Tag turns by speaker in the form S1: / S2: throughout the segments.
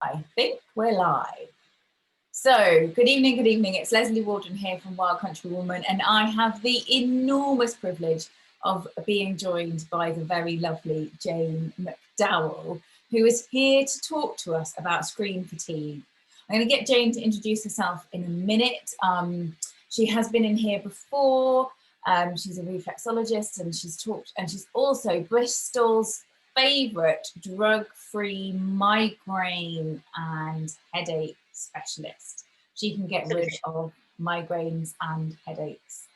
S1: I think we're live. So, good evening. It's Leslie Waldron here from Wild Country Woman, and I have the enormous privilege of being joined by the very lovely Jane McDowell, who is here to talk to us about screen fatigue. I'm going to get Jane to introduce herself in a minute. She has been in here before. She's a reflexologist, and she's also Bristol's favourite drug-free migraine and headache specialist. She can get rid of migraines and headaches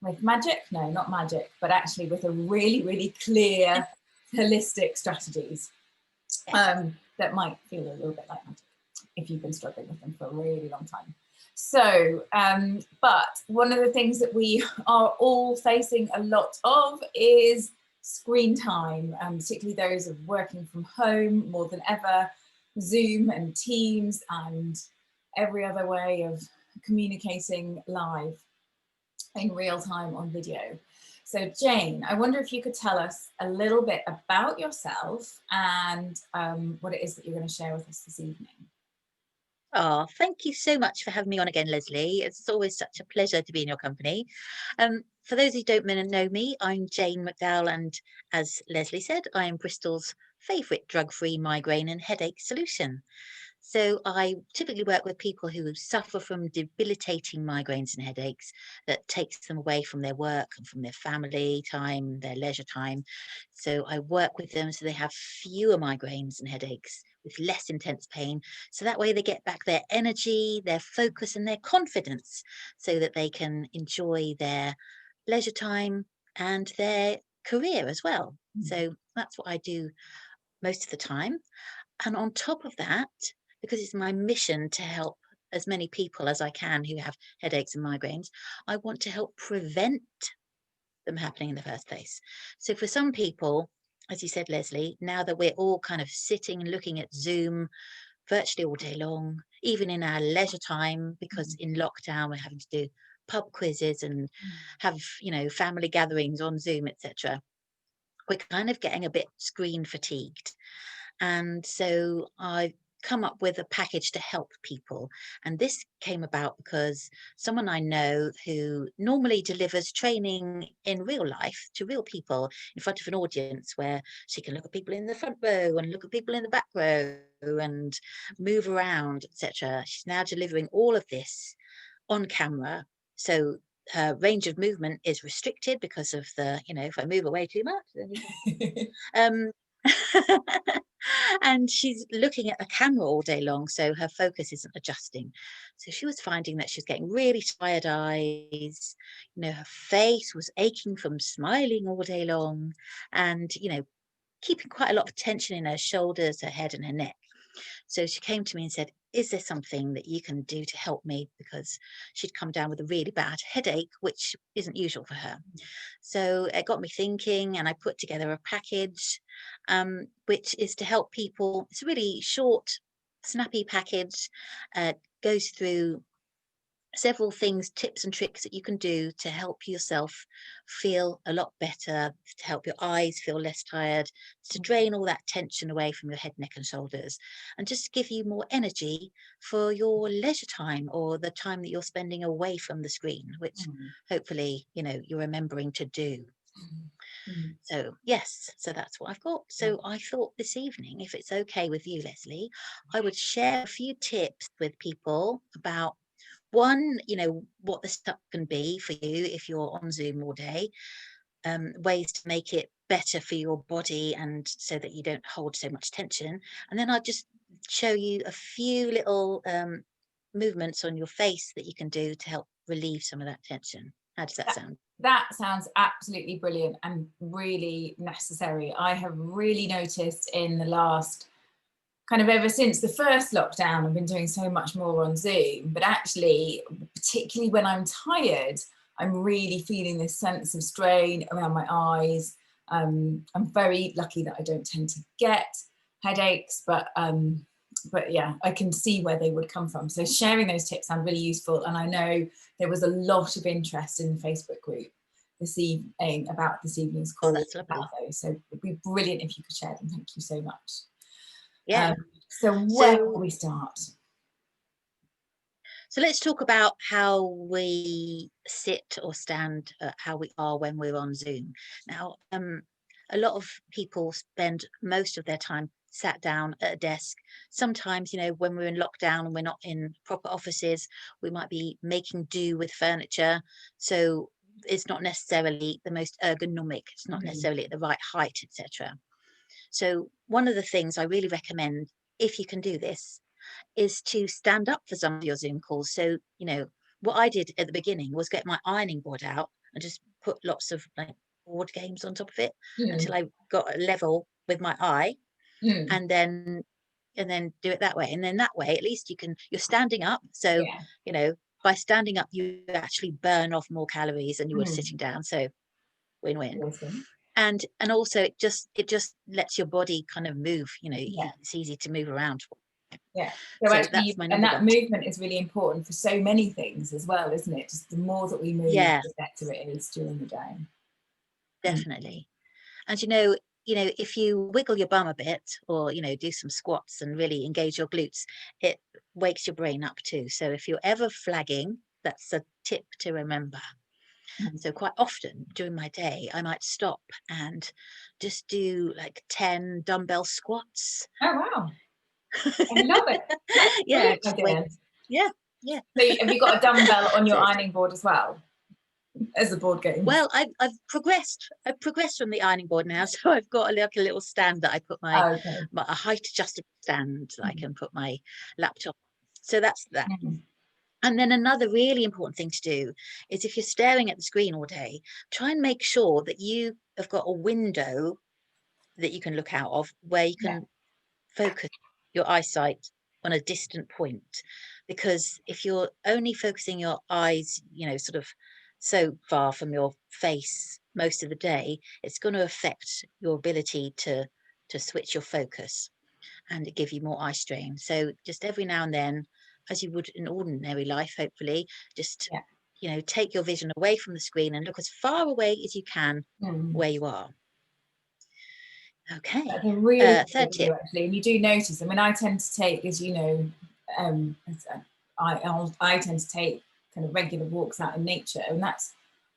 S1: with magic. No, not magic, but actually with a really, really clear, holistic strategies that might feel a little bit like magic if you've been struggling with them for a really long time. So, but one of the things that we are all facing a lot of is screen time, and particularly those of working from home more than ever, Zoom and Teams and every other way of communicating live in real time on video. So Jane, I wonder if you could tell us a little bit about yourself and what it is that you're going to share with us this evening.
S2: Oh, thank you so much for having me on again, Leslie. It's always such a pleasure to be in your company. For those who don't know me, I'm Jane McDowell, and as Leslie said, I am Bristol's favourite drug-free migraine and headache solution. So I typically work with people who suffer from debilitating migraines and headaches that takes them away from their work and from their family time, their leisure time. So I work with them so they have fewer migraines and headaches with less intense pain. So that way they get back their energy, their focus and their confidence so that they can enjoy their leisure time and their career as well. So that's what I do most of the time. And on top of that, because it's my mission to help as many people as I can who have headaches and migraines, I want to help prevent them happening in the first place. So for some people, as you said, Leslie, now that we're all kind of sitting and looking at Zoom virtually all day long, even in our leisure time, because in lockdown we're having to do pub quizzes and have, family gatherings on Zoom, etc. We're kind of getting a bit screen fatigued. And so I come up with a package to help people, and this came about because someone I know who normally delivers training in real life to real people in front of an audience where she can look at people in the front row and look at people in the back row and move around, etc. She's now delivering all of this on camera, so her range of movement is restricted because of the, if I move away too much, then and she's looking at the camera all day long, so her focus isn't adjusting. So she was finding that she was getting really tired eyes, her face was aching from smiling all day long, and keeping quite a lot of tension in her shoulders, her head and her neck. So she came to me and said, is there something that you can do to help me? Because she'd come down with a really bad headache, which isn't usual for her. So it got me thinking, and I put together a package, which is to help people. It's a really short, snappy package, goes through several things, tips and tricks that you can do to help yourself feel a lot better, to help your eyes feel less tired, to drain all that tension away from your head, neck and shoulders, and just give you more energy for your leisure time or the time that you're spending away from the screen, which hopefully, you're remembering to do. So yes, so that's what I've got. So I thought this evening, if it's okay with you, Leslie, I would share a few tips with people about one, what the stuff can be for you if you're on Zoom all day, ways to make it better for your body and so that you don't hold so much tension. And then I'll just show you a few little movements on your face that you can do to help relieve some of that tension. How does that sound?
S1: That sounds absolutely brilliant and really necessary. I have really noticed in the last kind of ever since the first lockdown, I've been doing so much more on Zoom, but actually, particularly when I'm tired, I'm really feeling this sense of strain around my eyes. I'm very lucky that I don't tend to get headaches, but yeah, I can see where they would come from. So sharing those tips sound really useful. And I know there was a lot of interest in the Facebook group this evening about this evening's call.
S2: Oh, that's lovely.
S1: So it'd be brilliant if you could share them. Thank you so much.
S2: Yeah.
S1: So where do
S2: So,
S1: we start?
S2: so let's talk about how we sit or stand, how we are when we're on Zoom. Now, a lot of people spend most of their time sat down at a desk. Sometimes, you know, when we're in lockdown and we're not in proper offices, we might be making do with furniture. So it's not necessarily the most ergonomic, it's not necessarily at the right height, etc. So one of the things I really recommend, if you can do this, is to stand up for some of your Zoom calls. So, you know, what I did at the beginning was get my ironing board out and just put lots of like board games on top of it
S1: Mm.
S2: until I got a level with my eye,
S1: Mm.
S2: and then do it that way. And then that way, at least you're standing up. So,
S1: Yeah.
S2: you know, by standing up, you actually burn off more calories than you would sitting
S1: Mm.
S2: down. So win-win.
S1: Awesome.
S2: And also it just lets your body kind of move, you know,
S1: Yeah.
S2: it's easy to move around.
S1: Yeah. So
S2: So
S1: actually,
S2: that's my
S1: and
S2: number
S1: that
S2: one tip.
S1: movement is really important for so many things as well, isn't it? Just the more that we move,
S2: Yeah,
S1: the better it is during the day. Mm.
S2: definitely. And if you wiggle your bum a bit, or do some squats and really engage your glutes, it wakes your brain up too. So if you're ever flagging, that's a tip to remember.
S1: Mm.
S2: So quite often during my day, I might stop and just do like 10 dumbbell squats.
S1: Oh wow, I love it. That's a
S2: Yeah,
S1: brilliant
S2: just wake.
S1: idea.
S2: Yeah, yeah.
S1: So have you got a dumbbell on
S2: So
S1: your
S2: it's,
S1: ironing board as well as the board games?
S2: well, I've progressed from the ironing board now, so I've got like a little stand that I put my,
S1: Oh, okay.
S2: my a height adjustable stand that I
S1: Mm.
S2: can put my laptop. So that's that.
S1: Mm.
S2: And then another really important thing to do is, if you're staring at the screen all day, try and make sure that you have got a window that you can look out of, where you
S1: Yeah.
S2: can focus your eyesight on a distant point. Because if you're only focusing your eyes, sort of so far from your face most of the day, it's going to affect your ability to switch your focus and give you more eye strain. So just every now and then, as you would in ordinary life, hopefully, just
S1: Yeah.
S2: take your vision away from the screen and look as far away as you can
S1: Mm.
S2: where you are. Okay.
S1: That's a really good
S2: Third tip.
S1: idea, actually. And you do notice, I mean, I tend to take, as you know, I tend to take kind of regular walks out in nature, and that's,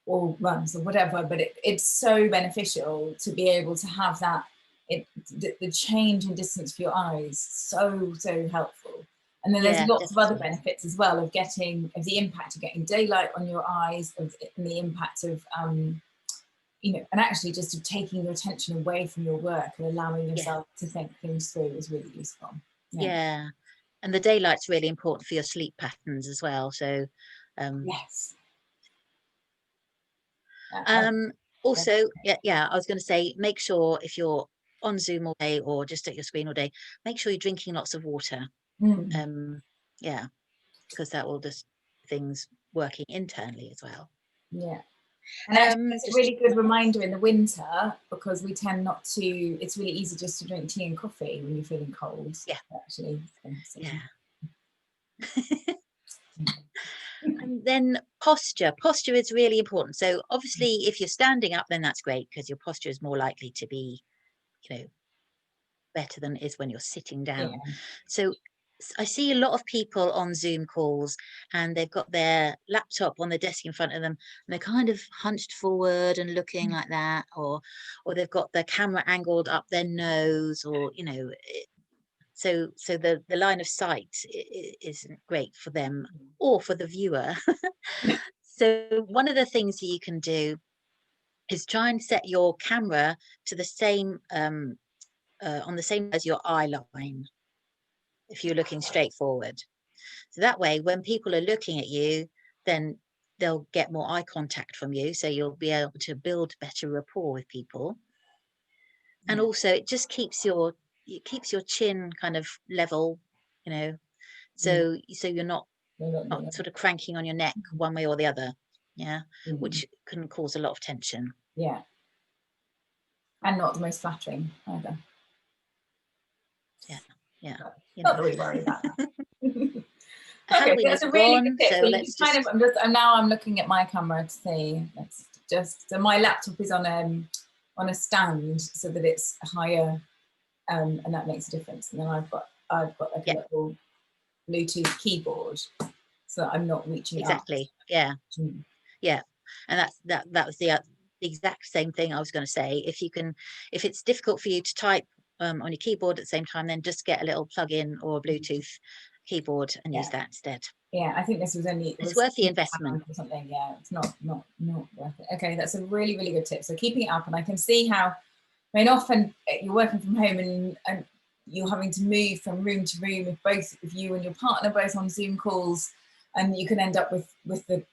S1: or runs or whatever, but it's so beneficial to be able to have that, the change in distance for your eyes, so helpful. And then there's
S2: Yeah,
S1: lots of other
S2: definitely.
S1: benefits as well of the impact of getting daylight on your eyes, and the impact of and actually just of taking your attention away from your work and allowing
S2: Yeah.
S1: yourself to think things through is really useful. Yeah.
S2: Yeah. And the daylight's really important for your sleep patterns as well. So, um,
S1: Yes.
S2: um,
S1: Yeah.
S2: also, yeah, I was going to say, make sure if you're on Zoom all day or just at your screen all day, make sure you're drinking lots of water.
S1: Mm.
S2: Yeah, because that will just things working internally as well.
S1: Yeah. And actually, that's a
S2: Just
S1: really good reminder in the winter, because we tend not to, it's really easy just to drink tea and coffee when you're feeling cold.
S2: Yeah,
S1: Actually. So.
S2: yeah. And then posture. Posture is really important. So obviously, if you're standing up, then that's great, because your posture is more likely to be, better than it is when you're sitting
S1: Yeah.
S2: down. So I see a lot of people on Zoom calls, and they've got their laptop on the desk in front of them, and they're kind of hunched forward and looking like that, or they've got the camera angled up their nose, or so the line of sight isn't great for them or for the viewer. So one of the things that you can do is try and set your camera to the same on the same as your eye line, if you're looking straight forward. So that way, when people are looking at you, then they'll get more eye contact from you. So you'll be able to build better rapport with people. And
S1: Yeah.
S2: also it keeps your chin kind of level, you know,
S1: Mm.
S2: so you're not
S1: Yeah.
S2: sort of cranking on your neck one way or the other. Yeah.
S1: Mm.
S2: Which can cause a lot of tension.
S1: Yeah. And not the most flattering either.
S2: Yeah. Yeah.
S1: Not that we worry about that. Okay, so
S2: Halloween
S1: that's
S2: is
S1: a really good
S2: gone,
S1: tip.
S2: so
S1: So you
S2: let's
S1: just kind
S2: just
S1: of, I'm looking at my camera to see. Let's just, so my laptop is on a stand so that it's higher, and that makes a difference. And then I've got I've got like a little Bluetooth keyboard, so that I'm not reaching
S2: exactly.
S1: up.
S2: Yeah,
S1: Mm.
S2: yeah, and that was the exact same thing I was going to say. If it's difficult for you to type on your keyboard at the same time, then just get a little plug-in or a Bluetooth keyboard and use that instead.
S1: Yeah, I think this was only
S2: it's worth the investment
S1: or something. Yeah, it's not worth it. Okay, that's a really, really good tip. So keeping it up, and I can see how, I mean, often you're working from home and you're having to move from room to room if both of you and your partner both on Zoom calls, and you can end up with the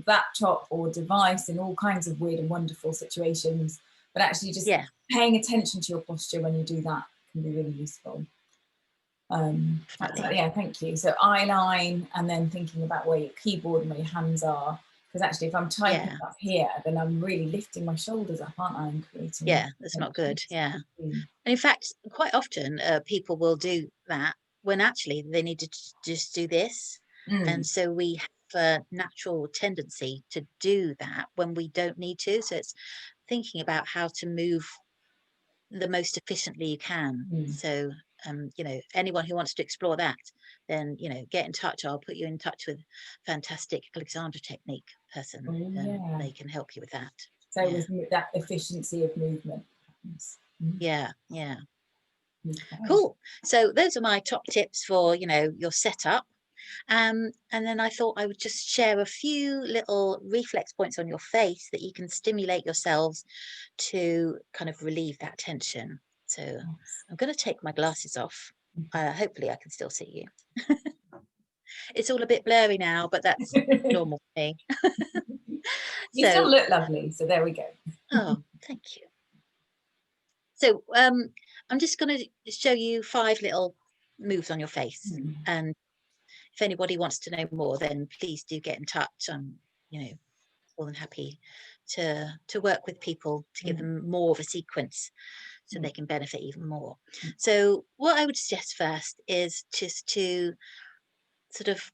S1: laptop or device in all kinds of weird and wonderful situations. But actually just paying attention to your posture when you do that can be really useful. Yeah, thank you. So eye line, and then thinking about where your keyboard and where your hands are, because actually if I'm typing up here, then I'm really lifting my shoulders up, aren't I? And creating
S2: that's not good. And in fact, quite often people will do that when actually they need to just do this. And so we have a natural tendency to do that when we don't need to. So it's thinking about how to move the most efficiently you can. So anyone who wants to explore that, then get in touch. I'll put you in touch with fantastic Alexandra technique person. They can help you with that.
S1: So with that efficiency of movement.
S2: Yeah. Cool. So those are my top tips for your setup. And then I thought I would just share a few little reflex points on your face that you can stimulate yourselves to kind of relieve that tension. So I'm going to take my glasses off. Hopefully I can still see you. It's all a bit blurry now, but that's normal for me.
S1: You still look lovely, so there we go.
S2: Oh, thank you. So I'm just going to show you 5 little moves on your face. And if anybody wants to know more, then please do get in touch. I'm, more than happy to work with people to give them more of a sequence so they can benefit even more. So what I would suggest first is just to sort of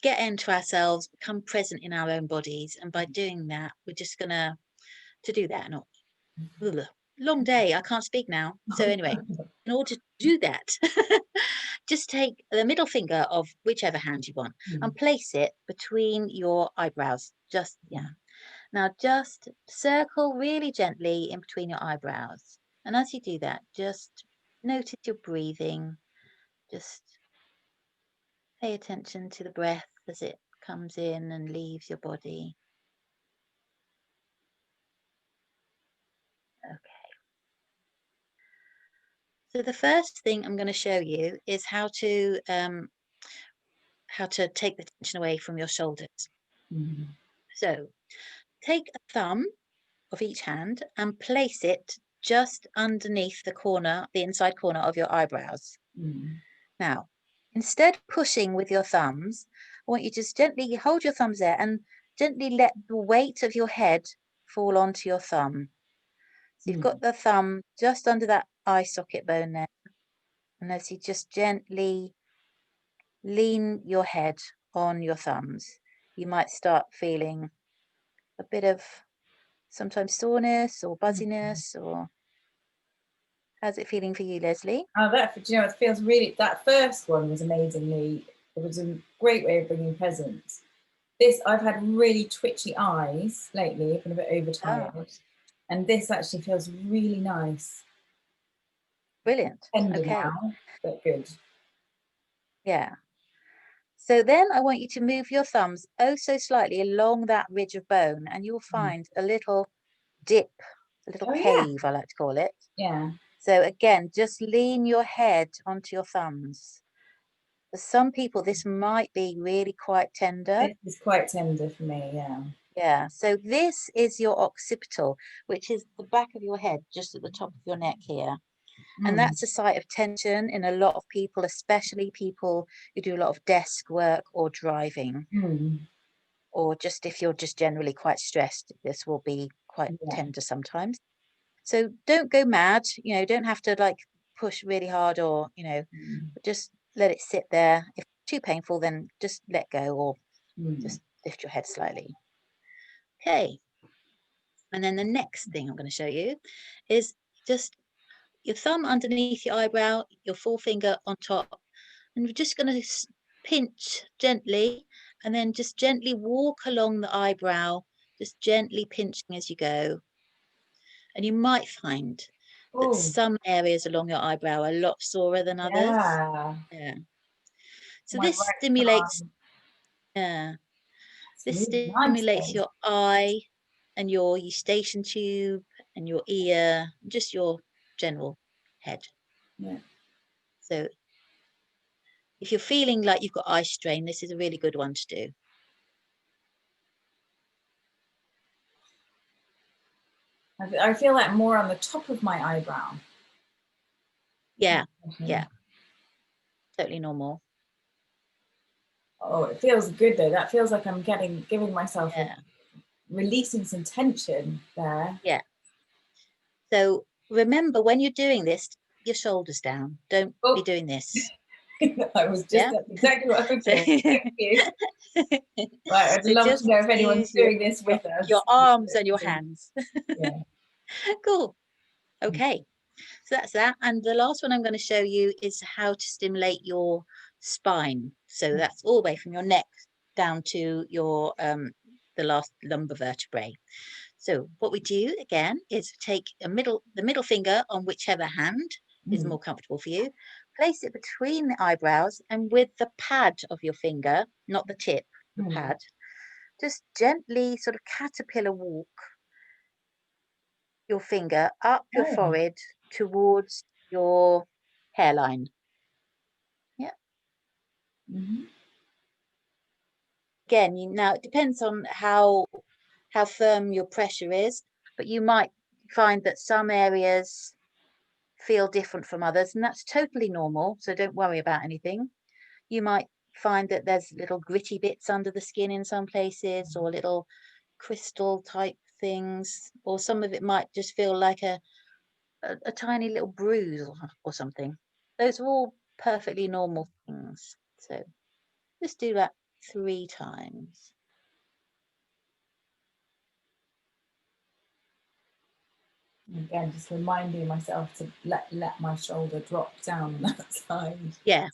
S2: get into ourselves, become present in our own bodies. And by doing that, we're just going to do that. Not long day. I can't speak now. So anyway, in order to do that, just take the middle finger of whichever hand you want and place it between your eyebrows. Now just circle really gently in between your eyebrows. And as you do that, just notice your breathing. Just pay attention to the breath as it comes in and leaves your body. Okay. So the first thing I'm going to show you is how to take the tension away from your shoulders. So take a thumb of each hand and place it just underneath the inside corner of your eyebrows. Now, instead of pushing with your thumbs, I want you to just gently hold your thumbs there and gently let the weight of your head fall onto your thumb. So you've got the thumb just under that eye socket bone there. And as you just gently lean your head on your thumbs, you might start feeling a bit of sometimes soreness or buzziness. Or how's it feeling for you, Leslie?
S1: Oh, it feels really, that first one was amazingly, it was a great way of bringing presence. This, I've had really twitchy eyes lately, I've been a bit overtired, and this actually feels really nice.
S2: Brilliant.
S1: Tender now, but good.
S2: Yeah. So then I want you to move your thumbs so slightly along that ridge of bone, and you'll find a little dip, a little cave, I like to call it.
S1: Yeah.
S2: So again, just lean your head onto your thumbs. For some people, this might be really quite tender.
S1: This is quite tender for me, yeah.
S2: Yeah, so this is your occipital, which is the back of your head, just at the top of your neck here. And that's a site of tension in a lot of people, especially people who do a lot of desk work or driving. Or just if you're just generally quite stressed, this will be quite tender sometimes. So don't go mad, don't have to like push really hard or, just let it sit there. If it's too painful, then just let go or just lift your head slightly. Okay. And then the next thing I'm going to show you is just your thumb underneath your eyebrow, your forefinger on top, and we're just going to pinch gently, and then just gently walk along the eyebrow, just gently pinching as you go. And you might find that
S1: Oh,
S2: some areas along your eyebrow are a lot sorer than others.
S1: yeah.
S2: Yeah. So
S1: My
S2: this
S1: right
S2: stimulates,
S1: thumb.
S2: yeah,
S1: It's
S2: this
S1: really nice
S2: stimulates
S1: though.
S2: your eye and your eustachian tube and your ear, just your general head.
S1: Yeah.
S2: So if you're feeling like you've got eye strain, this is a really good one to do.
S1: I feel like more on the top of my eyebrow.
S2: Yeah, yeah, totally normal.
S1: Oh, it feels good though. That feels like I'm giving myself
S2: Yeah,
S1: releasing some tension there.
S2: yeah. So remember, when you're doing this, your shoulders down. Don't be
S1: Oh,
S2: doing this.
S1: I was just,
S2: Yeah.
S1: that's exactly what I was
S2: So,
S1: doing. Thank you. Right, I'd
S2: so
S1: love to
S2: just
S1: know if anyone's
S2: use
S1: doing this with
S2: your
S1: us.
S2: arms and your hands.
S1: Yeah.
S2: Cool. Okay. So that's that. And the last one I'm going to show you is how to stimulate your spine. So that's all the way from your neck down to your the last lumbar vertebrae. So what we do again is take the middle finger on whichever hand is more comfortable for you. Place it between the eyebrows, and with the pad of your finger, not the tip, the pad, just gently sort of caterpillar walk your finger up your
S1: Oh.
S2: forehead towards your hairline. Yeah.
S1: Mm-hmm.
S2: Again, now it depends on how firm your pressure is, but you might find that some areas feel different from others, and that's totally normal. So don't worry about anything. You might find that there's little gritty bits under the skin in some places, or little crystal type things, or some of it might just feel like a tiny little bruise or something. Those are all perfectly normal things. So just do that 3 times.
S1: Again, just reminding myself to let my shoulder drop down on that side.
S2: Yeah.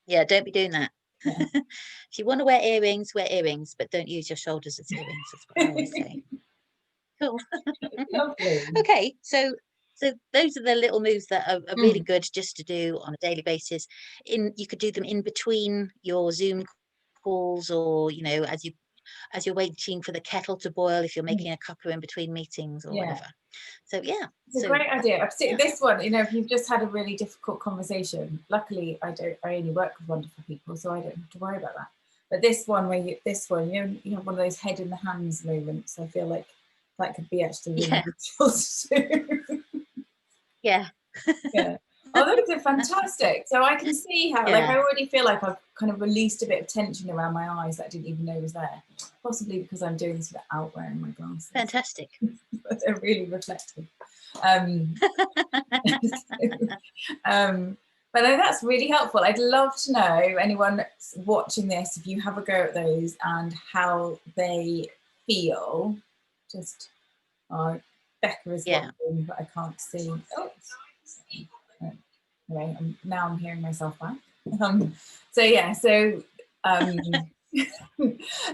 S2: Yeah, don't be doing that.
S1: Yeah.
S2: If you want to wear earrings, but don't use your shoulders as earrings, is what I always say. Cool.
S1: Lovely.
S2: Okay, so those are the little moves that are really good just to do on a daily basis. You could do them in between your Zoom calls, or as you're waiting for the kettle to boil, if you're making a cuppa in between meetings or whatever. So yeah,
S1: it's a great idea. This one, if you've just had a really difficult conversation, luckily I only work with wonderful people, so I don't have to worry about that. But this one, you have one of those head in the hands moments. I feel like that could be actually really useful to do.
S2: Yeah.
S1: Yeah. Oh, those are fantastic. So I can see how, I already feel like I've kind of released a bit of tension around my eyes that I didn't even know was there. Possibly because I'm doing this without wearing my glasses.
S2: Fantastic.
S1: But they're really reflective. But that's really helpful. I'd love to know, anyone watching this, if you have a go at those and how they feel. Just, Becca is watching, but I can't see. Oh, anyway, now I'm hearing myself back. So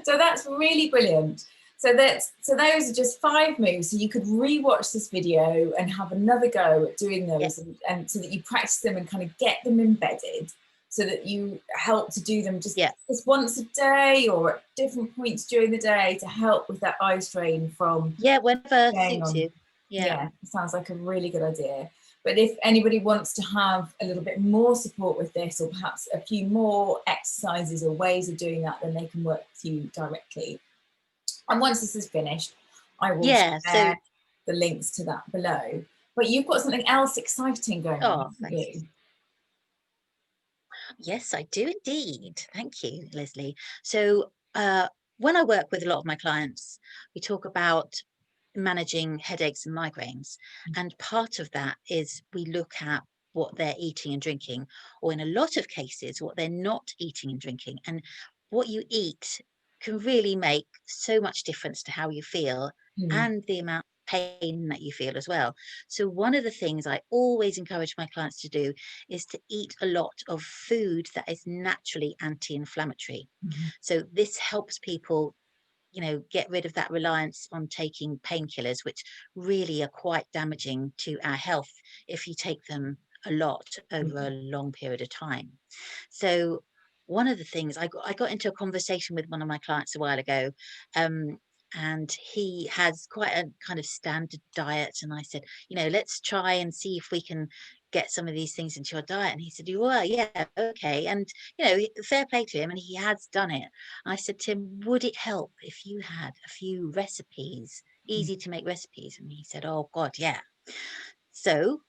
S1: that's really brilliant. So those are just 5 moves. So you could re-watch this video and have another go at doing those, and so that you practice them and kind of get them embedded, so that you help to do them just once a day or at different points during the day to help with that eye strain from
S2: whenever suits you.
S1: It sounds like a really good idea. But if anybody wants to have a little bit more support with this, or perhaps a few more exercises or ways of doing that, then they can work with you directly. And once this is finished, I will share the links to that below. But you've got something else exciting going on, haven't you?
S2: Yes, I do indeed. Thank you, Leslie. So when I work with a lot of my clients, we talk about managing headaches and migraines. And part of that is we look at what they're eating and drinking, or in a lot of cases, what they're not eating and drinking. And what you eat can really make so much difference to how you feel and the amount of pain that you feel as well. So one of the things I always encourage my clients to do is to eat a lot of food that is naturally anti-inflammatory.
S1: Mhm.
S2: So this helps people, get rid of that reliance on taking painkillers, which really are quite damaging to our health if you take them a lot over a long period of time. So one of the things I got into a conversation with one of my clients a while ago, and he has quite a kind of standard diet. And I said, let's try and see if we can get some of these things into your diet. And he said, well, yeah, okay. And, fair play to him. And he has done it. I said to him, would it help if you had a few recipes, easy to make recipes? And he said, oh, God, yeah. So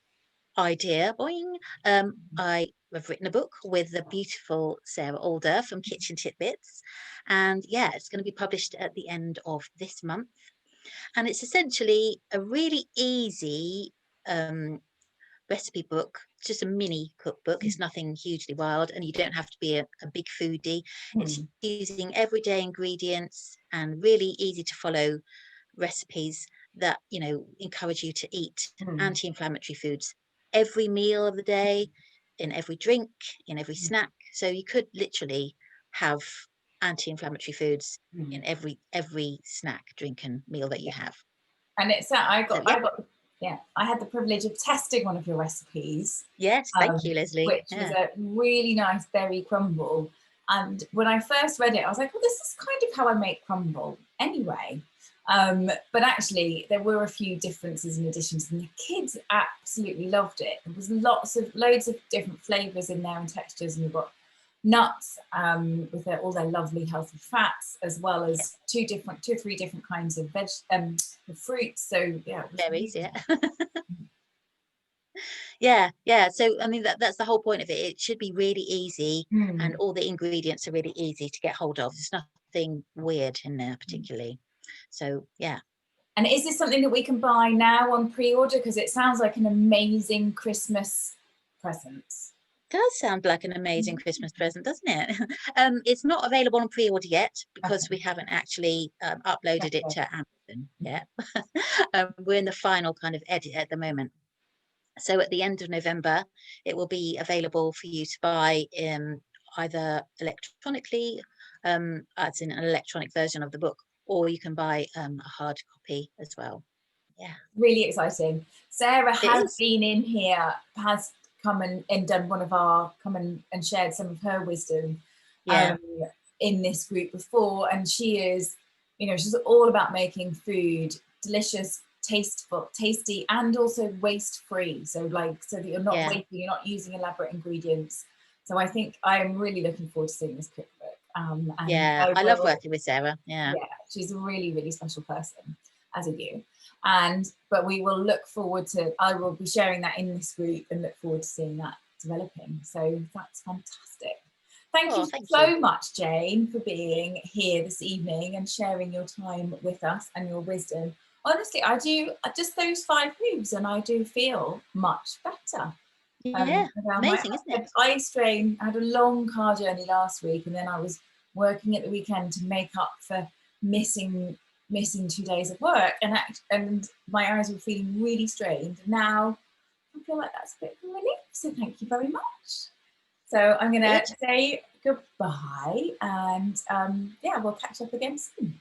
S2: idea, boing. I have written a book with the beautiful Sarah Alder from Kitchen Titbits. And yeah, it's going to be published at the end of this month. And it's essentially a really easy recipe book, just a mini cookbook. It's nothing hugely wild, and you don't have to be a big foodie. It's using everyday ingredients and really easy to follow recipes that encourage you to eat anti-inflammatory foods every meal of the day, in every drink, in every snack. So you could literally have anti-inflammatory foods in every snack, drink and meal that you have.
S1: And it's I had the privilege of testing one of your recipes.
S2: Yes, thank you, Leslie.
S1: Which was a really nice berry crumble. And when I first read it, I was like, well, this is kind of how I make crumble anyway. But actually, there were a few differences and additions, and the kids absolutely loved it. There was loads of different flavours in there and textures, and you've got nuts with all their lovely healthy fats, as well as two or three different kinds of fruits. So yeah,
S2: berries, yeah. So I mean that's the whole point of it. It should be really easy, and all the ingredients are really easy to get hold of. There's nothing weird in there particularly. So yeah.
S1: And is this something that we can buy now on pre-order? Because it sounds like an amazing Christmas present.
S2: Does sound like an amazing Christmas present, doesn't it? It's not available on pre-order yet because we haven't actually uploaded it to Amazon yet. We're in the final kind of edit at the moment. So at the end of November, it will be available for you to buy either electronically, as in an electronic version of the book, or you can buy a hard copy as well. Yeah.
S1: Really exciting. Sarah has been in here, has come and done and shared some of her wisdom in this group before. And she is, she's all about making food delicious, tasteful, tasty, and also waste-free. So that you're not wasting, you're not using elaborate ingredients. So I think I'm really looking forward to seeing this cookbook.
S2: I love working with Sarah. Yeah,
S1: she's a really, really special person, as are you. But we will look forward to, I will be sharing that in this group and look forward to seeing that developing. So that's fantastic. Thank you so much, Jane, for being here this evening and sharing your time with us and your wisdom. Honestly, I do just those 5 moves and I do feel much better.
S2: Amazing, isn't it?
S1: Eye strain. I had a long car journey last week, and then I was working at the weekend to make up for missing 2 days of work, and my eyes were feeling really strained. Now I feel like that's a bit of a relief. So thank you very much. So I'm going to say goodbye, and we'll catch up again soon.